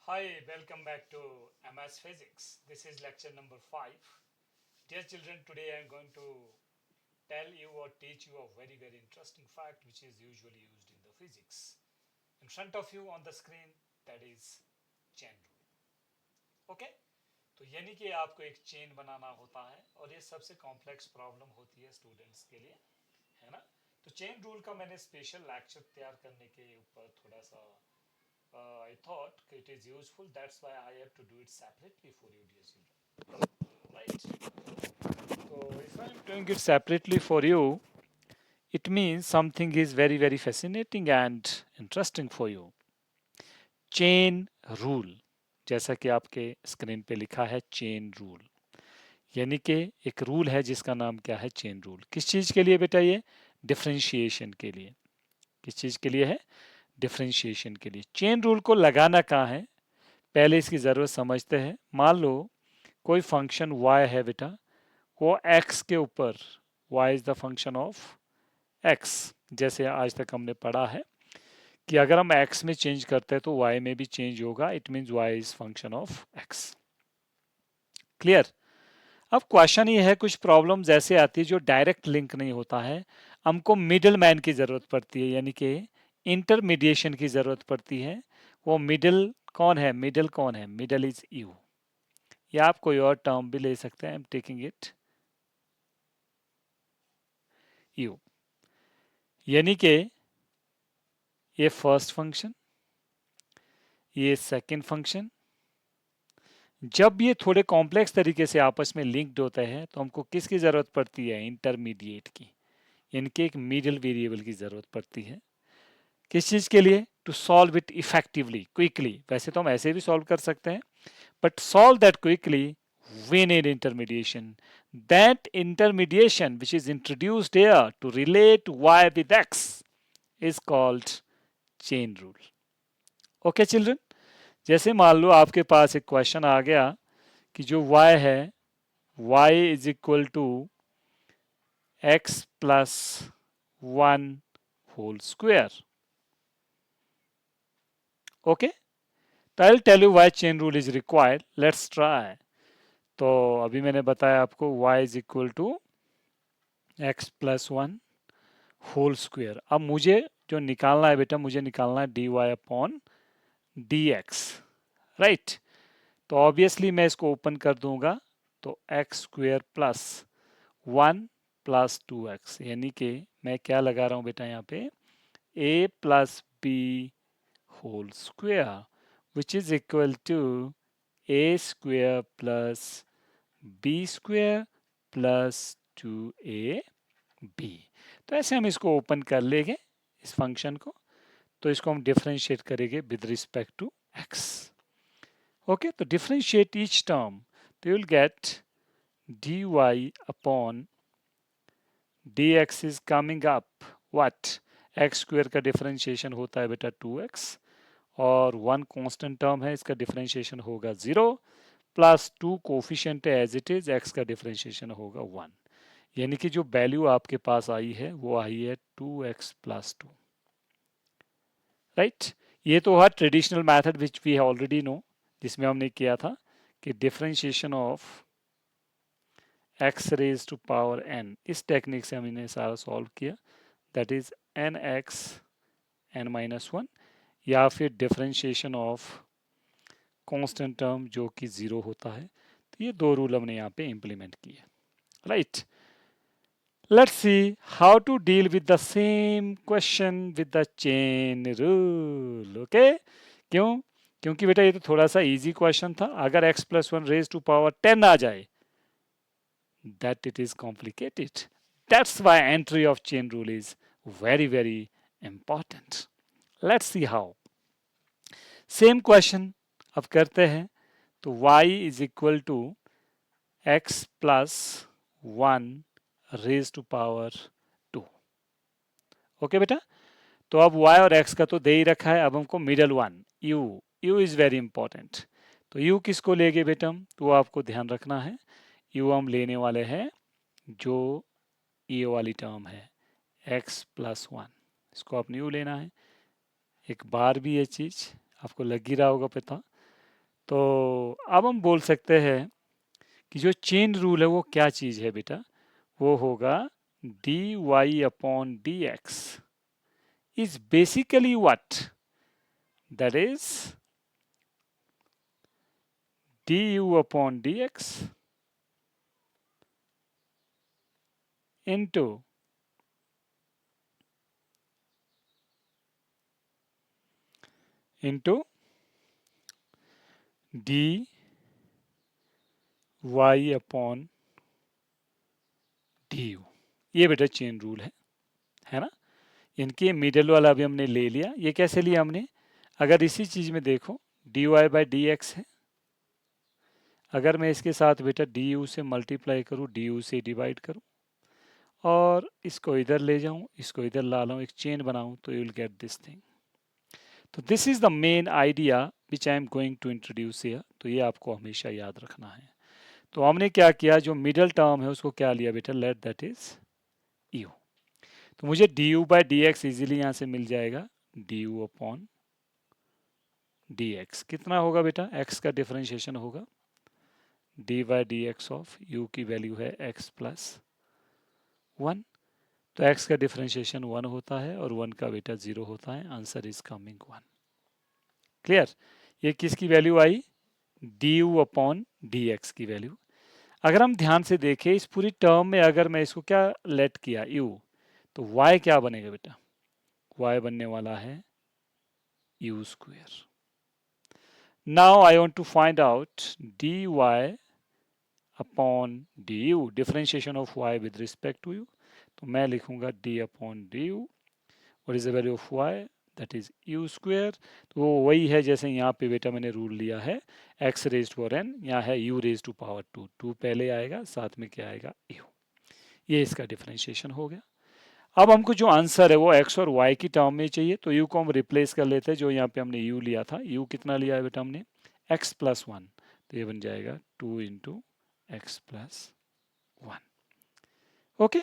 Hi, welcome back to MS Physics. This is lecture number 5. Dear children, today I am going to tell you or teach you a very interesting fact which is usually used in the physics. In front of you on the screen, that is chain rule. Okay? तो यानी कि आपको एक chain बनाना होता है और ये सबसे कॉम्प्लेक्स प्रॉब्लम होती है स्टूडेंट्स के लिए, है ना? तो चेन रूल का मैंने स्पेशल लेक्चर तैयार करने के ऊपर थोड़ा सा I thought it is useful. That's why I have to do it separately for you, dear children. Right? So if I am doing it separately for you, it means something is very fascinating and interesting for you. Chain rule, जैसा कि आपके screen पे लिखा है chain rule, यानी कि एक rule है जिसका नाम क्या है चेन रूल। किस चीज़ के लिए बेटा? ये डिफरेंशिएशन के लिए। किस चीज़ के लिए है? डिफरेंशिएशन के लिए। चेन रूल को लगाना कहाँ है, पहले इसकी ज़रूरत समझते हैं। मान लो कोई फंक्शन y है बेटा, वो x के ऊपर, y is the function of x, जैसे आज तक हमने पढ़ा है कि अगर हम x में चेंज करते हैं तो y में भी चेंज होगा। It means y is function of x। Clear? अब क्वेश्चन ये है, कुछ प्रॉब्लम्स ऐसे आती है जो डायरेक्ट लिंक नहीं होता है, हमको मिडिल मैन की ज़रूरत पड़ती है, यानी कि इंटरमीडिएशन की ज़रूरत पड़ती है। वो मिडिल कौन है? मिडिल कौन है? मिडिल इज यू, या आप कोई और टर्म भी ले सकते हैं। I am taking it you, यानी कि ये फर्स्ट फंक्शन, ये सेकंड फंक्शन, जब ये थोड़े कॉम्प्लेक्स तरीके से आपस में लिंक्ड होते हैं तो हमको किसकी ज़रूरत पड़ती है? इंटरमीडिएट की, यानी कि एक मिडिल वेरिएबल की ज़रूरत पड़ती है। किस चीज़ के लिए? To solve it effectively, quickly. वैसे तो हम ऐसे भी सॉल्व कर सकते हैं, but solve that quickly we need intermediation. That intermediation which is introduced here to relate y with x is called chain rule. Okay children, जैसे मान लो आपके पास एक क्वेश्चन आ गया कि जो y है, y is equal to x plus 1 whole square. Okay, तो I will tell you why chain rule is required. Let's try. तो अभी मैंने बताया आपको y is equal to x plus 1 whole square. अब मुझे जो निकालना है बेटा, मुझे निकालना है D Y upon D X, right? तो ऑब्वियसली मैं इसको ओपन कर दूंगा, तो x square plus 1 plus 2x, यानी कि मैं क्या लगा रहा हूँ बेटा यहाँ पे? a plus B whole square which is equal to a square plus B square plus 2ab। तो ऐसे हम इसको ओपन कर लेंगे इस फंक्शन को, तो इसको हम डिफरेंशिएट करेंगे with respect to x। Okay, तो डिफरेंशिएट ईच टर्म, तो you will get dy upon dx is coming up what? x square का डिफरेंशिएशन होता है बेटा 2x, और 1 कांस्टेंट टर्म है, इसका डिफरेंशिएशन होगा 0, प्लस 2 कोफिशिएंट है एज इट इज, x का डिफरेंशिएशन होगा 1। यानी कि जो वैल्यू आपके पास आई है वो आई है 2x प्लस 2, राइट? ये तो हुआ traditional method which we already know, जिसमें हमने किया था कि differentiation of x raise to power n, इस टेक्निक से हमने सारा सॉल्व किया, that is N X N minus one, या फिर डिफरेंशिएशन ऑफ कांस्टेंट टर्म जो कि 0 होता है। तो ये दो रूल हमने यहाँ पे इम्प्लीमेंट किए, right? Let's see how to deal with the same question with the chain rule. Okay? क्यों? क्योंकि बेटा ये तो थोड़ा सा इजी क्वेश्चन था। अगर x plus 1 raise to power 10 आ जाए, that it is complicated. That's why entry of chain rule is very important. Let's see how. Same question अब करते हैं। तो y is equal to x plus 1 raise to power 2। Okay बेटा, तो अब y और x का तो दे ही रखा है, अब हमको middle one u, u is very important. तो u किसको लेंगे बेटा हम? तो आपको ध्यान रखना है, u हम लेने वाले हैं जो ये वाली टर्म है x प्लस 1, इसको आपने u लेना है। एक बार भी ये चीज आपको लग ही रहा होगा पता, तो अब हम बोल सकते हैं कि जो चेन रूल है वो क्या चीज़ है बेटा, वो होगा dy upon dx is basically what? That is du upon dx into dy upon du। ये बेटा चेन रूल है ना। इनके मिडल वाला भी हमने ले लिया। ये कैसे लिया हमने, अगर इसी चीज में देखो dy बाई डी एक्स है, अगर मैं इसके साथ बेटा du से मल्टीप्लाई करूँ, du से डिवाइड करूँ और इसको इधर ले जाऊं, इसको इधर ला लाऊं, एक चेन बनाऊं, तो you will get this thing. तो this is the main idea which I am going to introduce here. तो ये आपको हमेशा याद रखना है। तो हमने क्या किया, जो मिडल टर्म है उसको क्या लिया बेटा, लेट दैट इज यू। तो मुझे D U by D x easily यहां से मिल जाएगा, D U upon D X कितना होगा बेटा, एक्स का डिफरेंशिएशन होगा D by D X of you की वैल्यू है एक्स प्लस वन। तो x का डिफरेंशिएशन 1 होता है और 1 का बेटा 0 होता है, आंसर इज कमिंग 1। क्लियर। ये किसकी वैल्यू आई, D U upon D x की वैल्यू। अगर हम ध्यान से देखें इस पूरी टर्म में, अगर मैं इसको क्या लेट किया u, तो y क्या बनेगा बेटा, y बनने वाला है u square. Now I want to find out dy upon D U, differentiation of y with respect to u। तो मैं लिखूंगा d upon D U, what is the value of y, that is u square. तो वो वही है जैसे यहाँ पे बेटा मैंने रूल लिया है x रेज टू n, यहाँ है u रेज टू पावर 2, 2 पहले आएगा, साथ में क्या आएगा u। ये इसका डिफरेंशिएशन हो गया। अब हमको जो आंसर है वो x और y की टर्म में चाहिए, तो u को हम रिप्लेस कर लेते हैं, जो यहाँ पे हमने u लिया था, u कितना लिया है बेटा हमने, x प्लस वन, तो ये बन जाएगा 2 into X plus one. Okay.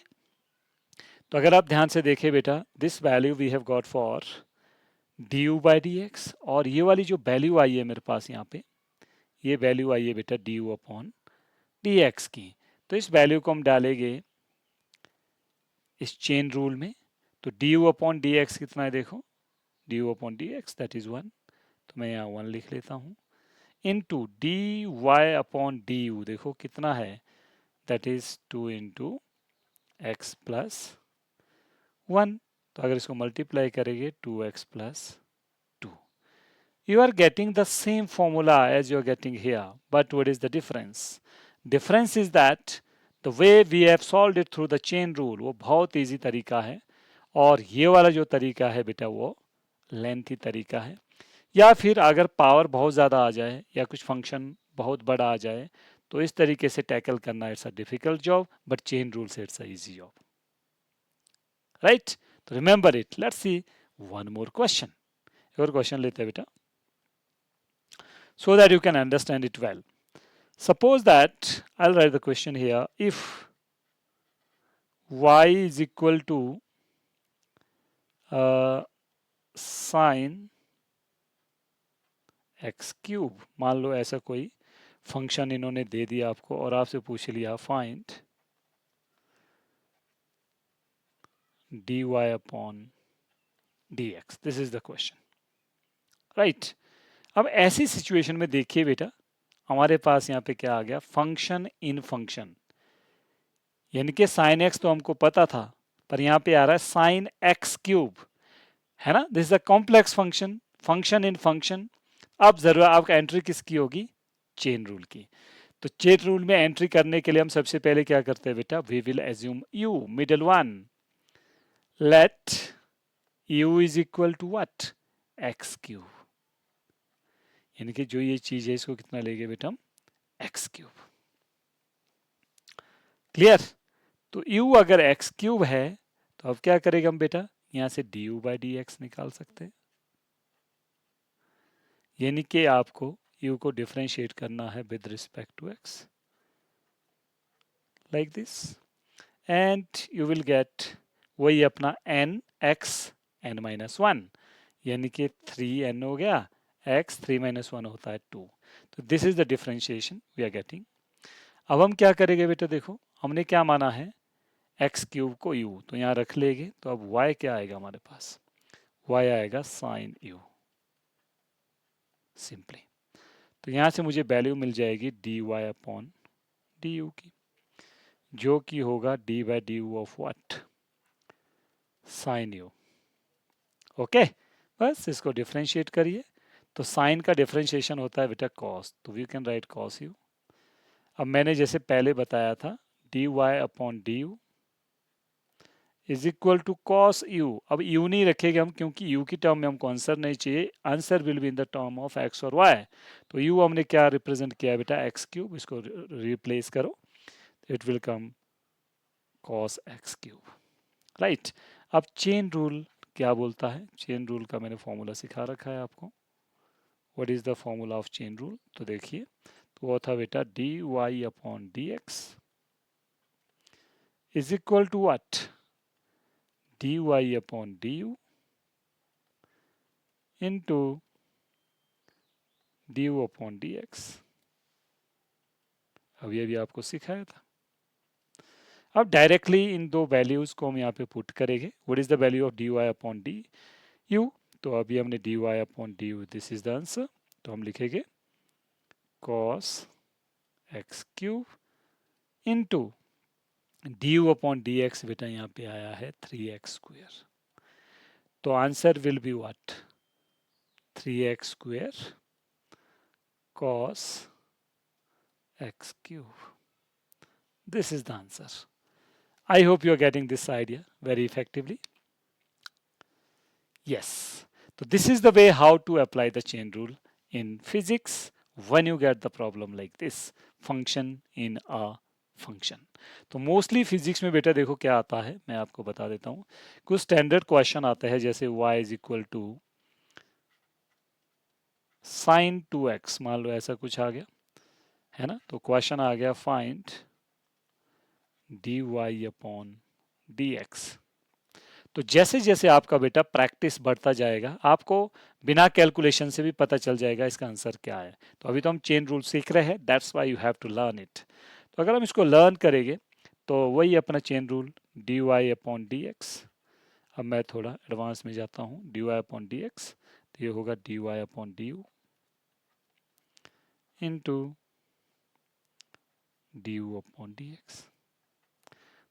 तो अगर आप ध्यान से देखें बेटा, this value we have got for D U by D X, और ये वाली जो वैल्यू आई है मेरे पास यहाँ पे, ये वैल्यू आई है बेटा D U upon D x की। तो इस वैल्यू को हम डालेंगे इस चेन रूल में। तो D U upon D X कितना है देखो, D U upon D X that is 1, तो मैं यहाँ 1 लिख लेता हूँ, into D Y upon D U देखो कितना है, that is 2 into X plus 1। तो अगर इसको मल्टीप्लाई करेंगे 2x प्लस 2, you are getting the same formula as you are getting here, but what is the difference? Difference is that the way we have solved it through the chain rule, वो बहुत easy तरीका है, और ये वाला जो तरीका है बेटा वो लेंथी तरीका है। या फिर अगर पावर बहुत ज़्यादा आ जाए या कुछ फंक्शन बहुत बड़ा आ जाए, तो इस तरीके से टैकल करना it's a difficult job, but chain rule से it's a easy job, right. तो remember it. Let's see one more question, एक और क्वेश्चन लेते हैं बेटा, so that you can understand it well. Suppose that I'll write the question here, if y is equal to sin x cube, मान लो ऐसा कोई function इन्होंने दे दिया आपको और आपसे पूछ लिया find dy upon dx, this is the question, right. अब ऐसी सिचुएशन में देखिए बेटा, हमारे पास यहाँ पे क्या आ गया, फंक्शन इन फंक्शन, यानी कि साइन एक्स तो हमको पता था, पर यहाँ पे आ रहा है साइन एक्स क्यूब, है ना। This is a complex function, function in function. अब जरूर आपका एंट्री किसकी होगी, चेन रूल की। तो चेन रूल में एंट्री करने के लिए हम सबसे पहले क्या करते हैं बेटा, we will assume U middle one, let U is equal to what, X cube, यानी कि जो ये चीज है इसको कितना लेंगे बेटा हम, एक्स क्यूब। क्लियर। तो u अगर एक्स क्यूब है तो अब क्या करेगा हम बेटा, यहां से D U by D x निकाल सकते हैं, यानी कि आपको u को डिफरेंशिएट करना है with respect to x, like this, and you will get वही अपना n x n minus one, यानी कि 3n हो गया x 3 - 1 होता है 2। तो this is the differentiation we are getting. अब हम क्या करेंगे बेटा, देखो हमने क्या माना है एक्स क्यूब को u, तो यहाँ रख लेंगे। तो अब y क्या आएगा हमारे पास, y आएगा साइन u सिंपली। तो यहाँ से मुझे वैल्यू मिल जाएगी dy अपॉन du की, जो कि होगा d by D U of what, sine u। Okay, बस इसको डिफ्रेंशिएट करिए। तो साइन का डिफ्रेंशिएशन होता है बेटा कॉस, तो we can write cos U. अब मैंने जैसे पहले बताया था dy upon D U is equal to cos U. अब यू नहीं रखेंगे हम, क्योंकि यू की टर्म में हमको आंसर नहीं चाहिए, answer will be in the term of x और वाई। तो यू हमने क्या रिप्रेजेंट किया बेटा, एक्स क्यूब, इसको रिप्लेस करो, it will come cos x cube, right. अब चेन रूल क्या बोलता है, चेन रूल का मैंने फॉर्मूला सिखा रखा है आपको। What is the formula of chain rule, तो देखिए, तो वो था बेटा D Y upon D X is equal to what, D Y upon D U into D U upon D X. अब ये भी आपको सिखाया था। अब डायरेक्टली इन दो वैल्यूज को हम यहाँ पे पुट करेंगे। What is the value of D Y upon D U, तो अभी हमने D Y upon D U, this is the answer. तो हम लिखेंगे cos X cube into D U upon D X, बेटा यहाँ पे आया है 3x स्क्वेयर। तो answer will be what, 3x square cos x cube. This is the answer. I hope you are getting this idea very effectively. Yes. So this is the way how to apply the chain rule in physics when you get the problem like this, function in a function. तो mostly physics में बेटा देखो क्या आता है, मैं आपको बता देता हूँ। कुछ स्टैंडर्ड क्वेश्चन आता है, जैसे y is equal to sine 2x, मान लो ऐसा कुछ आ गया है ना। तो क्वेश्चन आ गया find D Y upon D X. तो जैसे जैसे आपका बेटा प्रैक्टिस बढ़ता जाएगा, आपको बिना कैलकुलेशन से भी पता चल जाएगा इसका आंसर क्या है। तो अभी तो हम चेन रूल सीख रहे हैं, that's why you have to learn it. तो अगर हम इसको लर्न करेंगे तो वही अपना chain rule D Y upon D X. अब मैं थोड़ा एडवांस में जाता हूँ, D Y upon D X, तो ये होगा D Y upon D U into D U upon D X.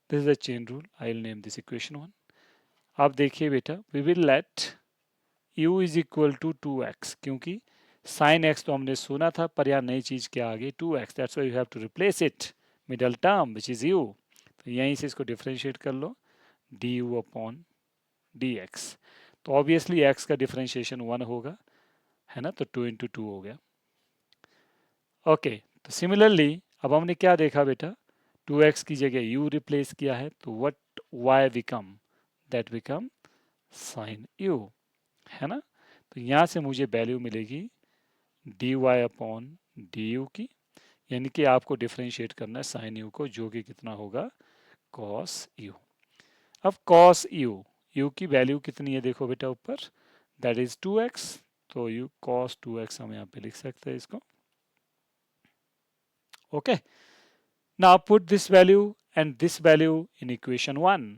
This is the chain rule, I will name this equation 1। अब देखिए बेटा, we will late u is equal to 2x, क्योंकि sign x तो हमने सुना था, पर यहाँ नई चीज क्या आ गई 2x, that's why you have to replace it middle term which is u। तो यहीं से इसको डिफरेंशिएट कर लो, du अपॉन dx। तो ऑब्वियसली x का डिफरेंशिएशन 1 होगा, है ना, तो 2 इंटू 2 हो गया। ओके, तो सिमिलरली अब हमने क्या देखा बेटा, 2x की जगह u रिप्लेस किया है, तो what y become, that become sine u, है ना। तो यहाँ से मुझे वैल्यू मिलेगी D Y upon D U की, यानी कि आपको डिफ्रेंशिएट करना है साइन यू को, जो कि कितना होगा कॉस यू। अब कॉस यू, यू की वैल्यू कितनी है देखो बेटा ऊपर, दैट इज 2x। तो यू कॉस 2x हम यहाँ पे लिख सकते हैं इसको। Okay, now put this value and this value in equation 1।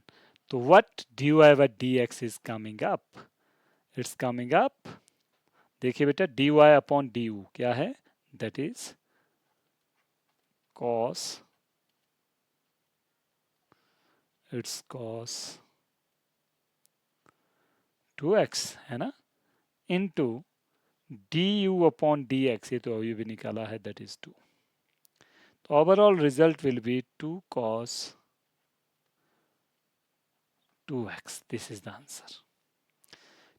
तो what D Y by D X is coming up, it's coming up, देखिए बेटा D Y upon D U क्या है, that is cos, it's cos 2x, है ना, into D U upon D X, ये तो अभी भी निकाला है, दैट इज 2। तो overall result will be 2 cos 2x, this is the answer.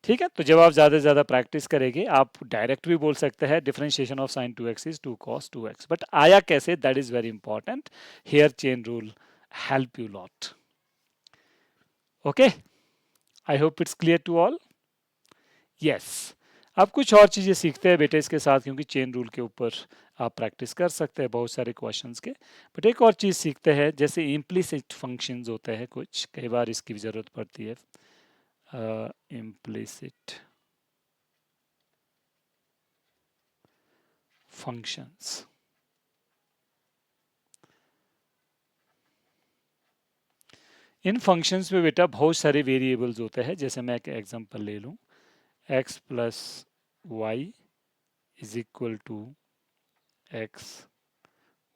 ठीक है, तो जब आप ज़्यादा से ज़्यादा प्रैक्टिस करेंगे, आप डायरेक्ट भी बोल सकते हैं differentiation of sine 2x is 2 cos 2x, but आया कैसे, that is very important. Here chain rule help you lot. Okay, I hope it's clear to all. Yes, अब कुछ और चीज़ें सीखते हैं बेटे इसके साथ, क्योंकि चेन रूल के ऊपर आप प्रैक्टिस कर सकते हैं बहुत सारे क्वेश्चंस के। बट एक और चीज़ सीखते हैं, जैसे इम्प्लिसिट फंक्शंस होते हैं कुछ, कई बार इसकी भी ज़रूरत पड़ती है। Implicit functions. इन फंक्शंस में बेटा बहुत सारे वेरिएबल्स होते हैं। जैसे मैं एक एग्जांपल ले लूं, x plus Y is equal to X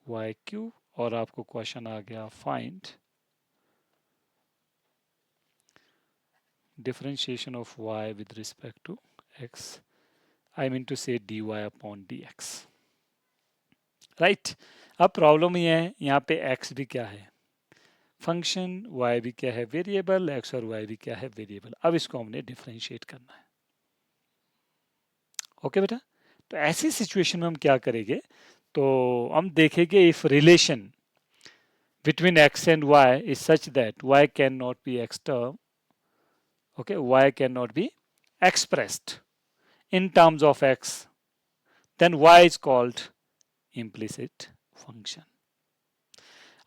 Y cube, और आपको क्वेश्चन आ गया find differentiation of y with respect to x, I mean to say dy upon dx, right. अब प्रॉब्लम ये है, यहाँ पे x भी क्या है फंक्शन, y भी क्या है वेरिएबल, x और y भी क्या है वेरिएबल। अब इसको हमने डिफरेंशिएट करना है। ओके बेटा, तो ऐसी सिचुएशन में हम क्या करेंगे, तो हम देखेंगे if relation between x and y is such that y cannot be x term, okay, y cannot be expressed in terms of x, then y is called implicit function।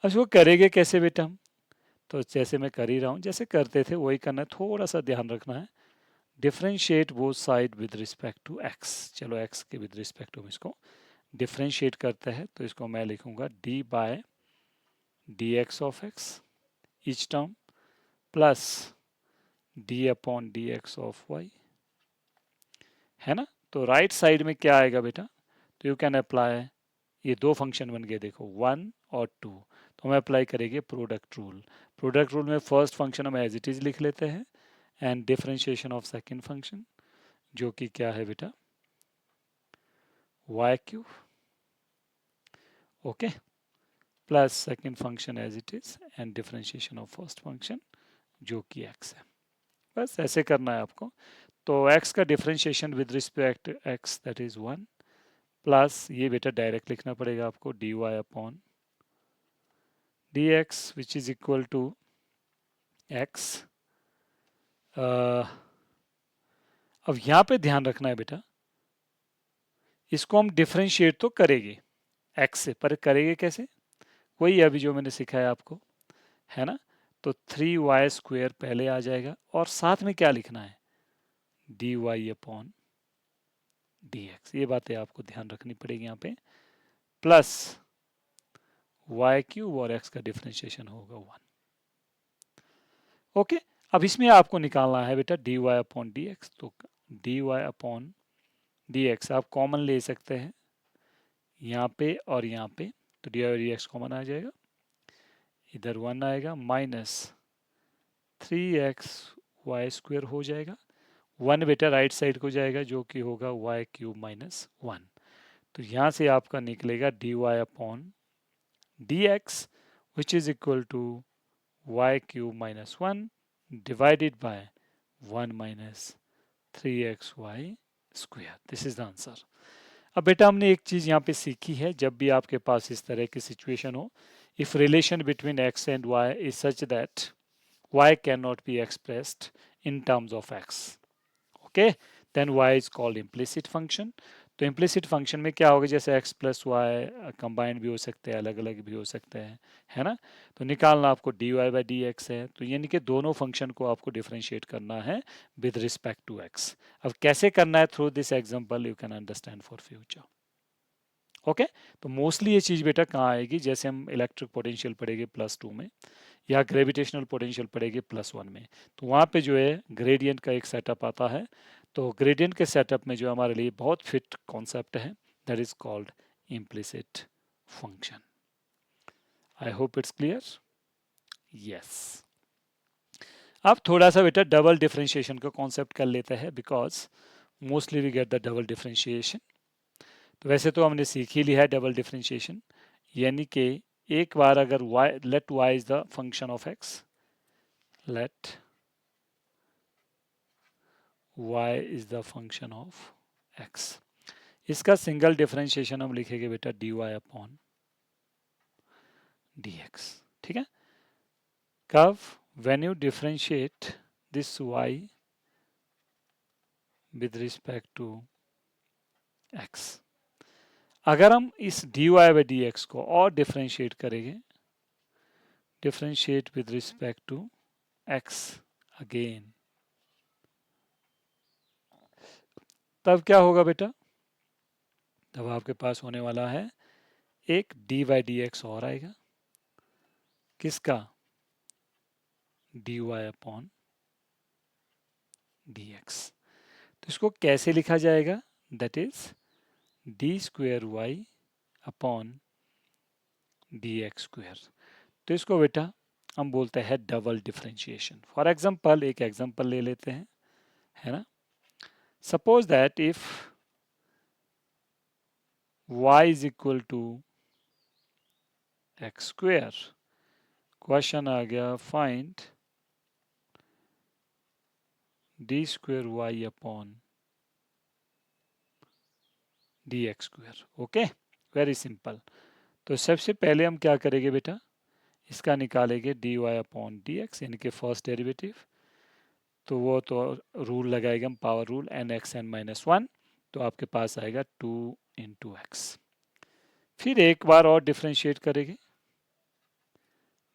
अब इसको करेंगे कैसे बेटा हम, तो जैसे मैं कर ही रहा हूं, जैसे करते थे वही करना है, थोड़ा सा ध्यान रखना है। Differentiate both side with respect to X. चलो एक्स के विद रिस्पेक्ट टू इसको डिफरेंशिएट करते हैं, तो इसको मैं लिखूंगा D by D X of X each term plus D upon D X of Y, है ना। तो राइट साइड में क्या आएगा बेटा, तो यू कैन अप्लाई, ये दो फंक्शन बन गए देखो 1 और 2, तो हम अप्लाई करेंगे प्रोडक्ट रूल। प्रोडक्ट रूल में फर्स्ट फंक्शन हम एज इट इज लिख लेते हैं and differentiation of second function जो कि क्या है बेटा y cube, okay, plus second function as it is and differentiation of first function जो कि x है। बस ऐसे करना है आपको। तो x का differentiation with respect x that is 1 plus ये बेटा डायरेक्ट लिखना पड़ेगा आपको dy upon dx which is equal to x। अब यहां पे ध्यान रखना है बेटा, इसको हम डिफरेंशिएट तो करेंगे x से, पर करेंगे कैसे, वही अभी जो मैंने सिखाया आपको, है ना। तो 3y स्क्वायर पहले आ जाएगा और साथ में क्या लिखना है dy अपॉन dx, ये बातें आपको ध्यान रखनी पड़ेगी यहाँ पे, प्लस y क्यूब और x का डिफरेंशिएशन होगा 1। ओके, अब इसमें आपको निकालना है बेटा dy अपॉन dx, तो dy अपॉन dx आप कॉमन ले सकते हैं यहाँ पे और यहाँ पे, तो dy और dx कॉमन आ जाएगा, इधर 1 आएगा माइनस 3x वाई स्क्वायर हो जाएगा, 1 बेटा राइट साइड को जाएगा जो कि होगा y क्यूब माइनस 1। तो यहाँ से आपका निकलेगा dy upon dx which is equal to y cube minus 1 divided by 1 minus 3xy square। This is the answer. अब बेटा हमने एक चीज यहाँ पे सीखी है, जब भी आपके पास इस तरह की सिचुएशन हो, if relation between x and y is such that y cannot be expressed in terms of x, okay, then y is called implicit function। तो implicit function में क्या होगा, जैसे x प्लस वाई कंबाइंड भी हो सकते हैं, अलग अलग भी हो सकते हैं, है ना। तो निकालना आपको dy बाई डी एक्स है, तो यानी कि दोनों फंक्शन को आपको डिफरेंशिएट करना है विद रिस्पेक्ट टू x। अब कैसे करना है, through this example you can understand for future. Okay, तो मोस्टली ये चीज बेटा कहाँ आएगी, जैसे हम इलेक्ट्रिक पोटेंशियल पढ़ेंगे +2 में या ग्रेविटेशनल पोटेंशियल पढ़ेंगे +1 में, तो वहाँ पे जो है ग्रेडियंट का एक सेटअप आता है। तो ग्रेडियंट के सेटअप में जो हमारे लिए बहुत फिट कॉन्सेप्ट है, that is called implicit function. I hope it's clear. Yes, अब थोड़ा सा बेटा डबल डिफरेंशिएशन का कॉन्सेप्ट कर लेते हैं, because mostly we get the double differentiation. तो वैसे तो हमने सीख ही लिया है डबल डिफरेंशिएशन, यानी कि एक बार अगर y, let y is the function of x, let y is the function of x, इसका सिंगल डिफरेंशिएशन हम लिखेंगे बेटा dy अपॉन dx, ठीक है। कब, when you differentiate this y with respect to x, अगर हम इस dy बाई dx को और डिफरेंशिएट करेंगे, differentiate with respect to x again, तब क्या होगा बेटा, तब आपके पास होने वाला है एक dy/dx और आएगा, किसका, dy अपॉन dx। तो इसको कैसे लिखा जाएगा, that is D square Y upon dx²। तो इसको बेटा हम बोलते हैं डबल डिफरेंशिएशन। फॉर एग्जांपल एक एग्जांपल ले लेते हैं, है ना। Suppose that if y is equal to x², question आ गया find d² y upon dx²। Okay, very simple. तो सबसे पहले हम क्या करेंगे बेटा, इसका निकालेंगे dy अपॉन dx यानी कि फर्स्ट डेरिवेटिव। तो वो तो रूल लगाएगा हम, पावर रूल, n(x(n-1), तो आपके पास आएगा 2 इंटू एक्स। फिर एक बार और डिफ्रेंशिएट करेंगे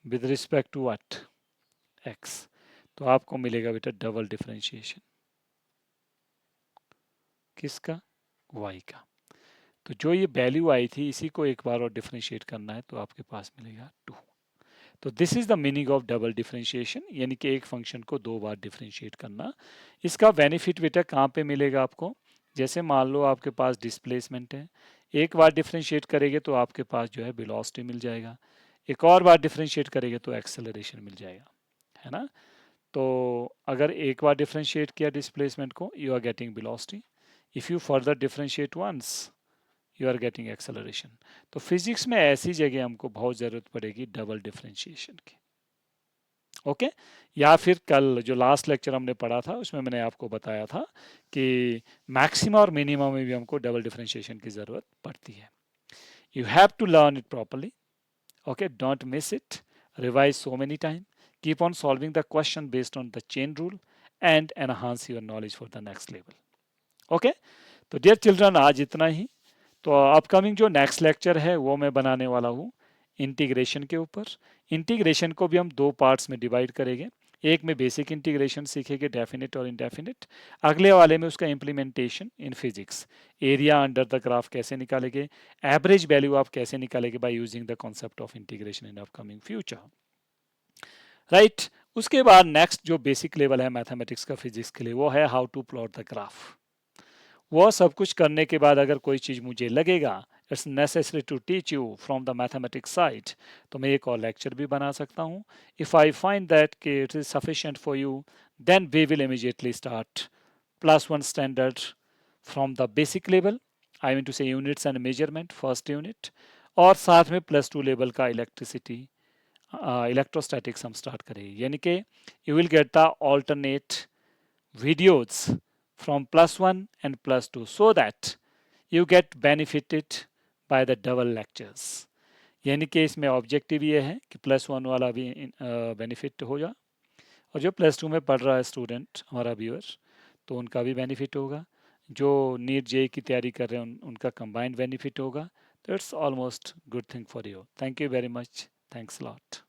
with respect to what, x। तो आपको मिलेगा बेटा डबल डिफ्रेंशिएशन, किसका, y का। तो जो ये वैल्यू आई थी इसी को एक बार और डिफ्रेंशिएट करना है, तो आपके पास मिलेगा 2। तो this is the meaning of double differentiation, यानी कि एक फंक्शन को दो बार डिफरेंशिएट करना। इसका बेनिफिट बेटा कहाँ पे मिलेगा आपको, जैसे मान लो आपके पास डिस्प्लेसमेंट है, एक बार डिफरेंशिएट करेंगे तो आपके पास जो है वेलोसिटी मिल जाएगा, एक और बार डिफरेंशिएट करेंगे तो एक्सेलरेशन मिल जाएगा, है ना। तो अगर एक बार डिफरेंशिएट किया डिस्प्लेसमेंट को, you are getting velocity. If you further differentiate once, you are getting acceleration. तो फिजिक्स में ऐसी जगह हमको बहुत ज़रूरत पड़ेगी डबल डिफरेंशिएशन की। ओके, या फिर कल जो लास्ट लेक्चर हमने पढ़ा था उसमें मैंने आपको बताया था कि मैक्सिमम और मिनिमम में भी हमको डबल डिफरेंशिएशन की ज़रूरत पड़ती है। You have to learn it properly, okay, don't miss it, revise so many time, keep on solving the question based on the chain rule and enhance your knowledge for the next level. Okay, तो dear children आज इतना ही। तो upcoming जो next lecture है वो मैं बनाने वाला हूँ इंटीग्रेशन के ऊपर। इंटीग्रेशन को भी हम दो पार्ट्स में डिवाइड करेंगे, एक में बेसिक इंटीग्रेशन सीखेंगे डेफिनेट और इनडेफिनेट, अगले वाले में उसका implementation in physics, area under the graph कैसे निकालेंगे, एवरेज वैल्यू आप कैसे निकालेंगे by using the concept of integration in upcoming future, right. उसके बाद नेक्स्ट जो बेसिक लेवल है मैथमेटिक्स का फिजिक्स के लिए वो है how to plot the graph. वो सब कुछ करने के बाद अगर कोई चीज़ मुझे लगेगा it's necessary to teach you from the mathematics side, तो मैं एक और लेक्चर भी बना सकता हूँ। इफ़ आई फाइंड दैट कि it is sufficient for you, then we will immediately start +1 standard from the basic level, I mean to say units and measurement first unit, और साथ में +2 लेवल का इलेक्ट्रिसिटी इलेक्ट्रोस्टैटिक्स हम start करेंगे, यानी कि you will get the alternate videos from +1 and +2 so that you get benefited by the double lectures। यानी कि इसमें ऑब्जेक्टिव ये है कि +1 वाला भी बेनिफिट हो जा, और जो +2 में पढ़ रहा है स्टूडेंट हमारा व्यूअर, तो उनका भी बेनिफिट होगा, जो नीट जेई की तैयारी कर रहे हैं उनका कंबाइंड बेनिफिट होगा। तो it's almost good thing for you. Thank you very much, thanks lot.